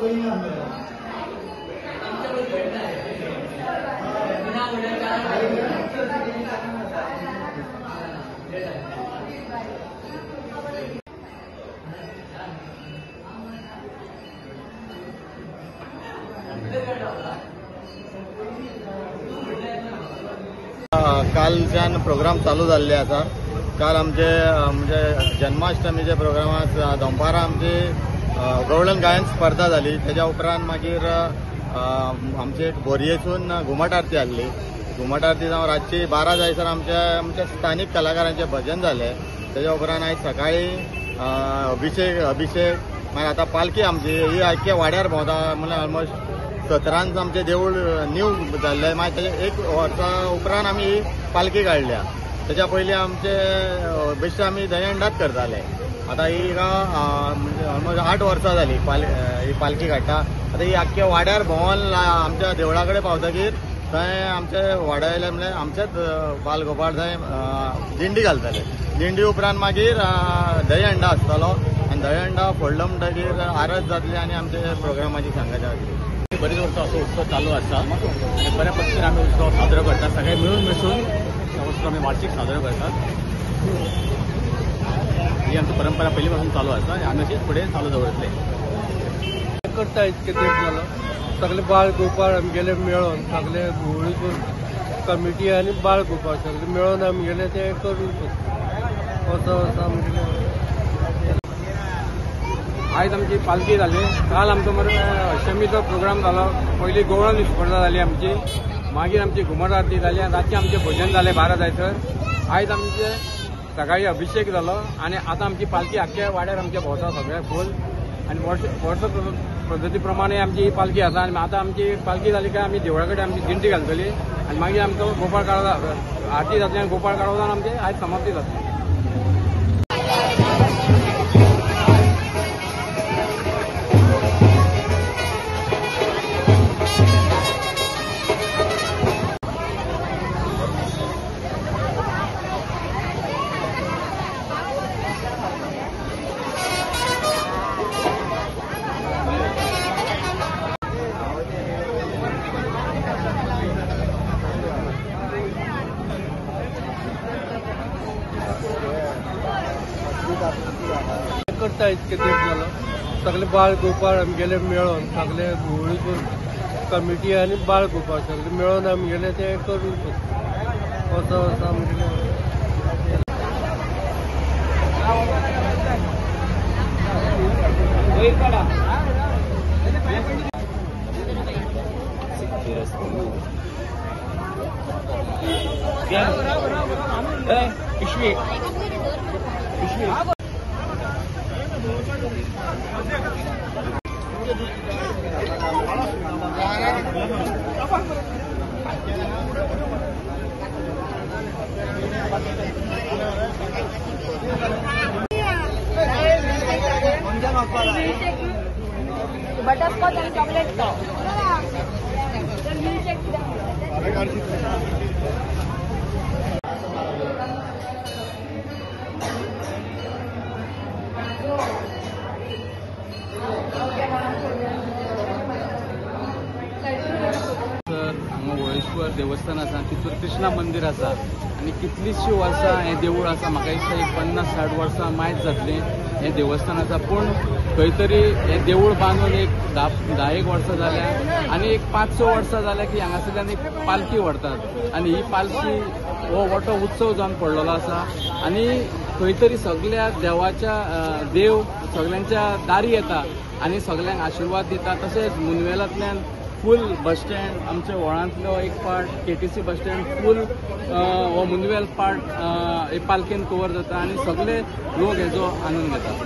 कालच्यान programme चालू जाल्ले आसा। काल आमचे म्हणजे जन्माष्टमीचे प्रोग्रामाक दनपारा आमची गवळण गायन स्पर्धा जाली। त्याच्या उपरांत मागीर आमची एक बोरयेसून घुमट आरती आसली। घुमट आरती जावन रातची 12 जायसर आमच्या स्थानिक कलाकारांचे भजन जाले। त्याच्या उपरांत आयज सकाळी अभिषेक मागीर आता पालखी आमची ही आख्या वाड्यार भोंवता। म्हणजे ऑलमोस्ट 17 आमचे देवूळ न्यू जाल्ले। मागीर त्याच्या 1 वर्सा उपरांत आमी पालखी काडल्या। त्याच्या पयलीं आमचे बेश्टे आमी दहीहंडाच करताले। आता ही म्हणजे ऑलमोस्ट 8 वर्सां जाली ही पालखी काडटा। आता ही आख्या वाड्यार भोंवन आमच्या देवळा कडेन पावतकीर थंय आमचे वाड्यावयले म्हणजे आमचेच बालगोपाळ थंय दिंडी घालताले। दिंडी उपरांत मागीर दहीहंडा आसतलो आनी दहीहंडा फोडलो म्हणटकीर आरत जातली आनी आमचे प्रोग्रामाची सांगात जातली। बरेच वर्सां असो उत्सव चालू आसा आनी बऱ्या पद्धतीन आमी उत्सव साजरो करतात। सगळे मिळून मिसळून उत्सव आमी वार्षिक साजरो करतात। ही आमची परंपरा पहिली पासून चालू आसा आनी आमी अशीच फुडें चालू दवरतले। करता इतके तेंप जालो सगळे बाळ गोपाळ आमगेले मेळोन सगळे घुवळीसून कमिटी आनी बाळ गोपाळ सगळे मेळोन आमगेले ते करून असो आमगेले। आयज आमची पालखी जाली। काल आमचो मरे अष्टमीचो प्रोग्राम जालो। पयली गवळण स्पर्धा जाली आमची, मागीर आमची घुमट आरती जाली आनी रातचे आमचे भजन जाले 12 जायसर। आयज आमचे सकाळी अभिषेक जालो आनी आतां आमची पालखी आख्या वाड्यार आमच्या भोंवता सगळे फूल आनी वर्स पद्दती प्रमाणे आमची ही पालखी आसा। आनी आतां आमची पालखी जाली काय आमी देवळा कडेन आमची दिंडी घालतली आनी मागीर आमचो गोपाळ काळो आरती जातली आनी गोपाळ काळो जावन आमची आयज समाप्ती जातली। करता इतके तेंप जालो सगळे बाळ गोपाळ आमगेले मेळोन सगळे घुवळीसून कमिटी आनी बाळ गोपाळ सगळे मेळोन आमगेले ते करून असो आमगेले। पिशवी बटरस्कॉच आणि चॉकलेट वळेश्वर देवस्थान आसा, तितूर कृष्णा मंदिर आसा आनी कितलीशीं वर्सां हें देवूळ आसा। म्हाका दिसता एक 50-60 वर्सां मायज जातली हें देवस्थान आसा। पूण खंय तरी हें देवूळ बांदून एक 10-11 वर्सां जाल्या आनी एक 5-6 वर्सां जाल्या की हांगासरल्यान एक पालखी व्हरतात आनी ही पालखी हो मोठो उत्सव जावन पडलेलो आसा आनी खंय तरी सगळ्या देवाच्या देव सगळ्यांच्या दारी येता आनी सगळ्यांक आशिर्वाद दिता। तशेंच मुनवेलांतल्यान फूल बस स्टँड आमच्या वळांतलो एक पार्ट KTC बस स्टँड फूल हो मुनवेल पार्ट पालखेन कवर जाता आनी सगळे लोक हेजो आनंद घेतात।